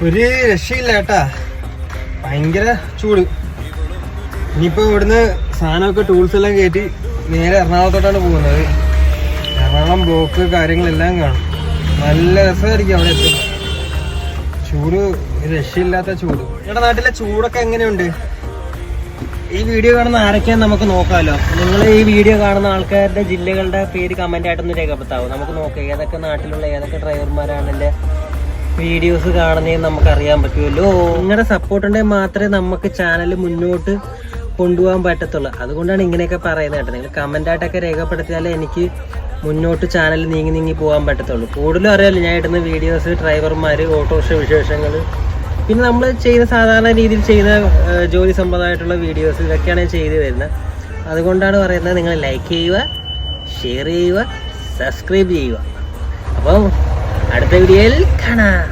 ഒരു രക്ഷയില്ല കേട്ടാ, ഭയങ്കര ചൂട്. ഇനിയിപ്പോ ഇവിടുന്ന് സാധനമൊക്കെ ടൂൾസ് എല്ലാം കയറ്റി നേരെ എറണാകുളത്തോട്ടാണ് പോകുന്നത്. എറണാകുളം ബ്ലോക്ക് കാര്യങ്ങളെല്ലാം കാണും. നല്ല രസമായിരിക്കും അവിടെ എത്തുമ്പോൾ. ചൂട് രക്ഷയില്ലാത്ത ചൂട്. നിങ്ങളുടെ നാട്ടിലെ ചൂടൊക്കെ എങ്ങനെയുണ്ട്? ഈ വീഡിയോ കാണുന്ന ആരൊക്കെയാന്ന് നമുക്ക് നോക്കാമല്ലോ. നിങ്ങൾ ഈ വീഡിയോ കാണുന്ന ആൾക്കാരുടെ ജില്ലകളുടെ പേര് കമന്റ് ആയിട്ടൊന്ന് രേഖപ്പെടുത്താവും. നമുക്ക് നോക്കാം ഏതൊക്കെ നാട്ടിലുള്ള ഏതൊക്കെ ഡ്രൈവർമാരാണ് എൻ്റെ വീഡിയോസ് കാണുന്നതെന്ന് നമുക്ക് അറിയാൻ പറ്റുമല്ലോ. നിങ്ങളുടെ സപ്പോർട്ട് ഉണ്ടെങ്കിൽ മാത്രമേ നമുക്ക് ചാനൽ മുന്നോട്ട് കൊണ്ടുപോകാൻ പറ്റത്തുള്ളൂ. അതുകൊണ്ടാണ് ഇങ്ങനെയൊക്കെ പറയുന്നത് കേട്ടോ. നിങ്ങൾ കമന്റ് ആയിട്ടൊക്കെ രേഖപ്പെടുത്തിയാലേ എനിക്ക് മുന്നോട്ട് ചാനൽ നീങ്ങി പോകാൻ പറ്റത്തുള്ളൂ. കൂടുതലും അറിയാമല്ലോ ഞാൻ ഇടുന്ന വീഡിയോസ് ഡ്രൈവർമാർ, ഓട്ടോറിക്ഷ വിശേഷങ്ങൾ, പിന്നെ നമ്മൾ ചെയ്യുന്ന സാധാരണ രീതിയിൽ ചെയ്യുന്ന ജോലി സംബന്ധമായിട്ടുള്ള വീഡിയോസ്, ഇതൊക്കെയാണ് ചെയ്തു വരുന്നത്. അതുകൊണ്ടാണ് പറയുന്നത് നിങ്ങൾ ലൈക്ക് ചെയ്യുക, ഷെയർ ചെയ്യുക, സബ്സ്ക്രൈബ് ചെയ്യുക. അപ്പം അടുത്ത വീഡിയോയിൽ കാണാം.